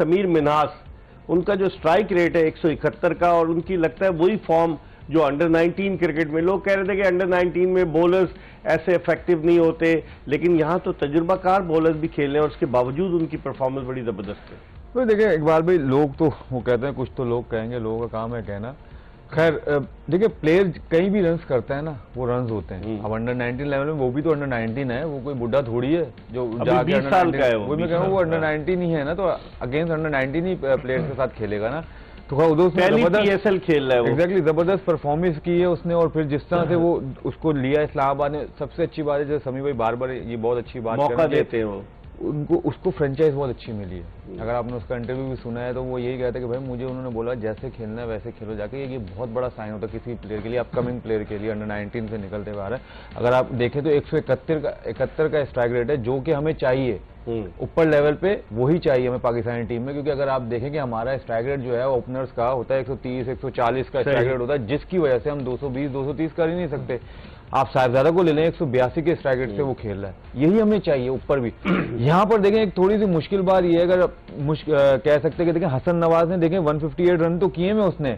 समीर मिन्हास, उनका जो strike rate है 171 का, और उनकी लगता है वही फॉर्म जो अंडर 19 क्रिकेट में। लोग कह रहे थे कि अंडर 19 में बॉलर्स ऐसे इफेक्टिव नहीं होते, लेकिन यहां तो तजुर्बाकार बॉलर्स भी खेल रहे हैं और उसके बावजूद उनकी परफॉर्मेंस बड़ी जबरदस्त है। तो देखिए इकबाल भाई, लोग तो वो कहते हैं, कुछ तो लोग कहेंगे, लोगों का काम है कहना। खैर देखिए, प्लेयर कहीं भी रन्स करता है ना, वो रन्स होते हैं। अब अंडर 19 लेवल में वो भी तो अंडर 19 है, वो कोई बुढ़ा थोड़ी है जो जाके 20 साल का है। वो मैं कहूँ वो अंडर 19 ही है ना, तो अगेंस्ट अंडर 19 ही प्लेयर्स के साथ खेलेगा ना। तो उधर पहली PSL खेल रहा है वो। एग्जैक्टली, जबरदस्त परफॉर्मेंस की है उसने, और फिर जिस तरह से वो उसको लिया इस्लामाबाद ने, सबसे अच्छी बात है जो समी भाई बार बार ये बहुत अच्छी बात मौका देते हैं वो उनको, उसको फ्रेंचाइज बहुत अच्छी मिली है। अगर आपने उसका इंटरव्यू भी सुना है तो वो यही कहता है कि भाई मुझे उन्होंने बोला जैसे खेलना है वैसे खेलो जाके। ये बहुत बड़ा साइन होता है किसी प्लेयर के लिए, अपकमिंग प्लेयर के लिए, अंडर 19 से निकलते हुए आ रहा है। अगर आप देखें तो 171 का स्ट्राइक रेट है, जो कि हमें चाहिए ऊपर लेवल पे, वही चाहिए हमें पाकिस्तानी टीम में। क्योंकि अगर आप देखें कि हमारा स्ट्राइक रेट जो है ओपनर्स का होता है 130 140 का स्ट्राइक रेट होता है, जिसकी वजह से हम 220 230 कर ही नहीं सकते। आप साहिबजादा को ले लें, 182 के स्ट्राइक रेट से वो खेल रहा है, यही हमें चाहिए ऊपर भी। यहाँ पर देखें एक थोड़ी सी मुश्किल बात ये है, अगर कह सकते हैं कि देखें हसन नवाज ने देखें 158 रन तो किए में उसने,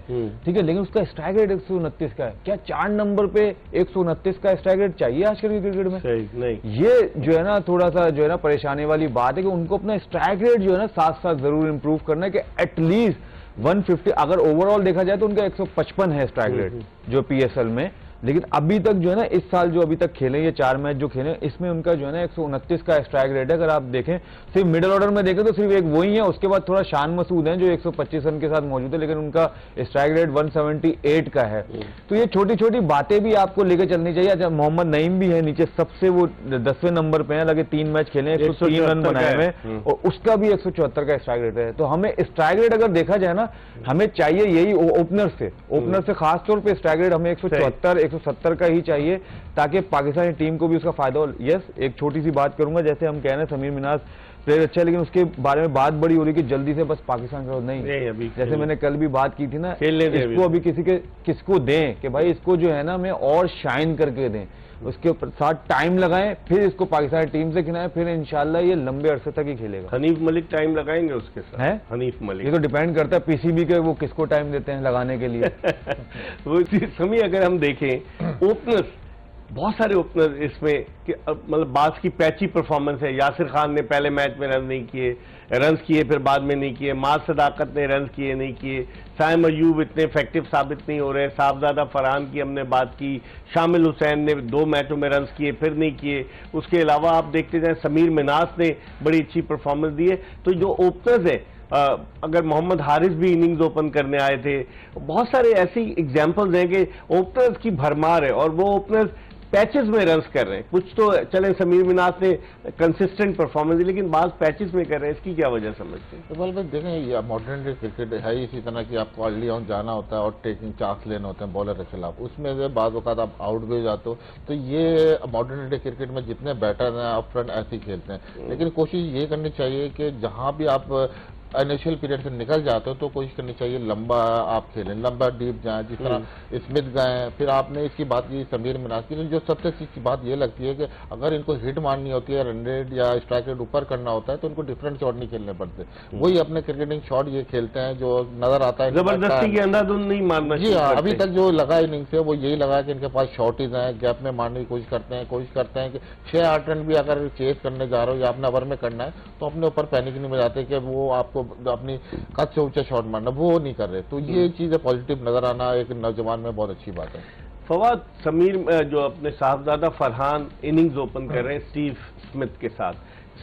ठीक है, लेकिन उसका स्ट्राइक रेट 129 का है। क्या 4 नंबर पे 129 का स्ट्राइक रेट चाहिए आजकल की क्रिकेट में? नहीं। ये जो है ना थोड़ा सा जो है ना परेशानी वाली बात है कि उनको अपना स्ट्राइक रेट जो है ना साथ साथ जरूर इंप्रूव करना है कि एटलीस्ट 150, अगर ओवरऑल देखा जाए तो उनका 155 है स्ट्राइक रेट जो PSL में। लेकिन अभी तक जो है ना इस साल जो अभी तक खेले, ये 4 मैच जो खेले, इसमें उनका जो है ना 129 का स्ट्राइक रेट है। अगर आप देखें सिर्फ मिडिल ऑर्डर में देखें तो सिर्फ एक वही है, उसके बाद थोड़ा शान मसूद है जो 125 रन के साथ मौजूद है, लेकिन उनका स्ट्राइक रेट 178 का है। तो ये छोटी छोटी बातें भी आपको लेकर चलनी चाहिए। अच्छा, मोहम्मद नईम भी है नीचे सबसे, वो 10वें नंबर पे है, लगे 3 मैच खेले, 103 रन बनाए हुए, और उसका भी 174 का स्ट्राइक रेट है। तो हमें स्ट्राइक रेट अगर देखा जाए ना, हमें चाहिए यही ओपनर से खासतौर पर स्ट्राइक रेट हमें 174 170 का ही चाहिए, ताकि पाकिस्तानी टीम को भी उसका फायदा हो। यस, एक छोटी सी बात करूंगा, जैसे हम कह रहे हैं समीर मिन्हास प्लेयर अच्छा है, लेकिन उसके बारे में बात बड़ी हो रही कि जल्दी से बस पाकिस्तान का नहीं अभी जैसे मैंने कल भी बात की थी ना, इसको अभी किसको दें कि भाई इसको जो है ना हमें और शाइन करके दें, उसके साथ टाइम लगाएं, फिर इसको पाकिस्तानी टीम से खिलाएं, फिर इंशाल्लाह ये लंबे अरसे तक ही खेलेगा। हनीफ मलिक टाइम लगाएंगे उसके साथ है? हनीफ मलिक, ये तो डिपेंड करता है PCB के वो किसको टाइम देते हैं लगाने के लिए। वो समय अगर हम देखें ओपनर्स, बहुत सारे ओपनर इसमें मतलब बास की पैची परफॉर्मेंस है। यासिर खान ने पहले मैच में रन किए फिर बाद में नहीं किए, माज सदाकत ने रन किए नहीं किए, साइम अयूब इतने इफेक्टिव साबित नहीं हो रहे, साहबजादा फरहान की हमने बात की, शामिल हुसैन ने 2 मैचों में रन किए फिर नहीं किए। उसके अलावा आप देखते जाए समीर मिन्हास ने बड़ी अच्छी परफॉर्मेंस दी है। तो जो ओपनर्स है, अगर मोहम्मद हारिस भी इनिंग्स ओपन करने आए थे, बहुत सारे ऐसी एग्जाम्पल्स हैं कि ओपनर्स की भरमार है और वो ओपनर्स पैचेस में रन्स कर रहे हैं। कुछ तो चले समीर मिन्हास ने कंसिस्टेंट परफॉर्मेंस, लेकिन बाद पैचेस में कर रहे हैं, इसकी क्या वजह समझते हैं? इकबाल भाई देखें, ये मॉडर्न डे क्रिकेट है इसी तरह की, आपको अर्ली ऑन जाना होता है और टेकिंग चांस लेने होते हैं बॉलर के खिलाफ, उसमें से बाद वक्त आप आउट भी हो जाते हो। तो ये मॉडर्न डे क्रिकेट में जितने बैटर हैं अप फ्रंट ऐसे ही खेलते हैं, लेकिन कोशिश ये करनी चाहिए कि जहां भी आप इनिशियल पीरियड से निकल जाते हो तो कोशिश करनी चाहिए लंबा आप खेलें, लंबा डीप जाएं, जिस तरह स्मिथ गए। फिर आपने इसकी बात की समीर मिन्हास की, जो सबसे अच्छी बात ये लगती है कि अगर इनको हिट मारनी होती है, रन रेट या स्ट्राइक रेट ऊपर करना होता है, तो इनको डिफरेंट शॉट नहीं खेलने पड़ते, वही अपने क्रिकेटिंग शॉट ये खेलते हैं जो नजर आता है। जबरदस्ती के अंधाधुंध नहीं मारना। जी हाँ, अभी तक जो लगा इनिंग्स है वो यही लगा कि इनके पास शॉर्टेज हैं, गैप में मारने की कोशिश करते हैं कि 6-8 रन भी अगर चेस करने जा रहे हो या अपने ओवर में करना है तो अपने ऊपर पैनिक नहीं बजाते कि वो आपको अपनी कद से ऊंचा शॉट मारना, वो नहीं कर रहे। तो ये चीजें पॉजिटिव नजर आना एक नौजवान में बहुत अच्छी बात है। फवाद, समीर जो अपने साहबजादा फरहान इनिंग्स ओपन कर रहे हैं स्टीव स्मिथ के साथ,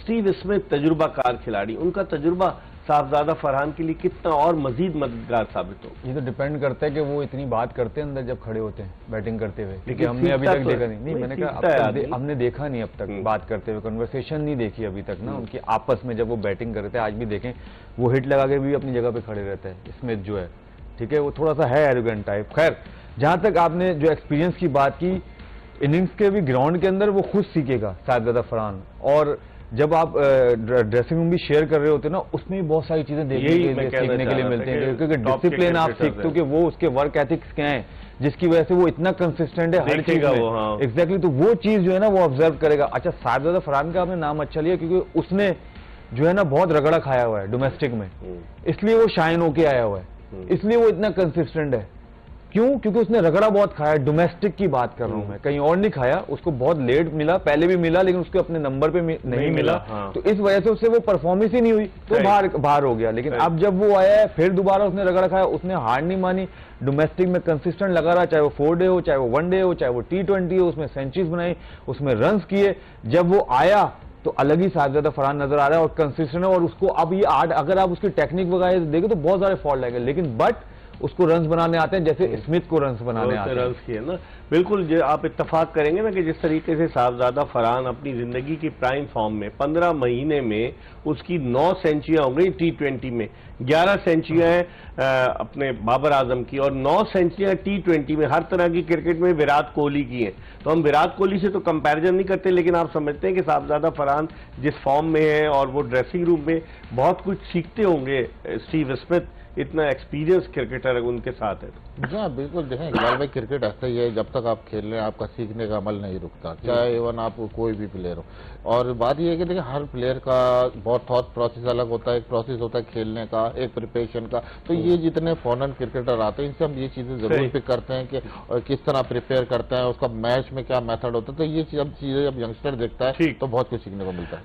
स्टीव स्मिथ तजुर्बाकार खिलाड़ी, उनका तजुर्बा साहबजादा फरहान के लिए कितना और मजीद मददगार साबित हो? ये तो डिपेंड करता है कि वो इतनी बात करते हैं अंदर जब खड़े होते हैं बैटिंग करते हुए, क्योंकि हमने अभी तक देखा नहीं। मैंने कहा हमने देखा नहीं अब तक बात करते हुए, कन्वर्सेशन नहीं देखी अभी तक ना उनकी आपस में जब वो बैटिंग कर रहे थे। आज भी देखें वो हिट लगा के भी अपनी जगह पे खड़े रहते हैं स्मिथ जो है, ठीक है, वो थोड़ा सा है एरोगेंट टाइप। खैर, जहां तक आपने जो एक्सपीरियंस की बात की, इनिंग्स के भी ग्राउंड के अंदर वो खुद सीखेगा साहबजादा फरहान, और जब आप ड्रेसिंग रूम भी शेयर कर रहे होते हैं ना, उसमें भी बहुत सारी चीजें देखने के लिए सीखने के लिए मिलते हैं, क्योंकि डिसिप्लिन आप सीखते हो कि वो उसके वर्क एथिक्स क्या हैं जिसकी वजह से वो इतना कंसिस्टेंट है हर चीज में। एग्जैक्टली, तो वो चीज जो है ना वो ऑब्जर्व करेगा। अच्छा, साहबजादा फरहान का आपने नाम अच्छा लिया क्योंकि उसने जो है ना बहुत रगड़ा खाया हुआ है डोमेस्टिक में, इसलिए वो शाइन होके आया हुआ है, इसलिए वो इतना कंसिस्टेंट है। क्यों? क्योंकि उसने रगड़ा बहुत खाया। डोमेस्टिक की बात कर रहा हूं मैं, कहीं और नहीं खाया, उसको बहुत लेट मिला, पहले भी मिला लेकिन उसके अपने नंबर पे नहीं मिला। हाँ। तो इस वजह से उससे वो परफॉर्मेंस ही नहीं हुई, तो बाहर हो गया। लेकिन अब जब वो आया है फिर दोबारा उसने रगड़ा खाया, उसने हार नहीं मानी, डोमेस्टिक में कंसिस्टेंट लगा रहा, चाहे वो 4 डे हो, चाहे वो 1 डे हो, चाहे वो T20 हो, उसमें सेंचुरीज बनाई, उसमें रन्स किए। जब वो आया तो अलग ही साहबजादा फरहान नजर आ रहा है और कंसिस्टेंट है। और उसको अब ये अगर आप उसकी टेक्निक वगैरह देखें तो बहुत सारे फॉल्ट लगे, लेकिन बट उसको रन्स बनाने आते हैं, जैसे स्मिथ को रन्स बनाने आते हैं। रन्स किए ना, बिल्कुल आप इत्तेफाक करेंगे ना कि जिस तरीके से साहबजादा फरहान अपनी जिंदगी की प्राइम फॉर्म में 15 महीने में उसकी 9 सेंचुरियां हो गई T20 में, 11 सेंचुरियां अपने बाबर आजम की और 9 सेंचुरियां T20 में। हर तरह की क्रिकेट में विराट कोहली की हैं, तो हम विराट कोहली से तो कंपैरिजन नहीं करते, लेकिन आप समझते हैं कि साहबजादा फरहान जिस फॉर्म में है और वो ड्रेसिंग रूम में बहुत कुछ सीखते होंगे स्टीव स्मिथ, इतना एक्सपीरियंस क्रिकेटर उनके साथ है। हाँ बिल्कुल, देखें इकबाल भाई, क्रिकेट ऐसा ही है, जब तक आप खेल रहे हैं आपका सीखने का अमल नहीं रुकता, चाहे इवन आप कोई भी प्लेयर हो। और बात यह है कि देखिए हर प्लेयर का बहुत थॉट प्रोसेस अलग होता है, एक प्रोसेस होता है खेलने का, एक प्रिपरेशन का। तो ये जितने फॉरेन क्रिकेटर आते हैं इनसे हम ये चीजें जरूर पिक करते हैं कि किस तरह प्रिपेयर करते हैं, उसका मैच में क्या मेथड होता है। तो ये सब चीजें जब यंगस्टर देखता है तो बहुत कुछ सीखने को मिलता है।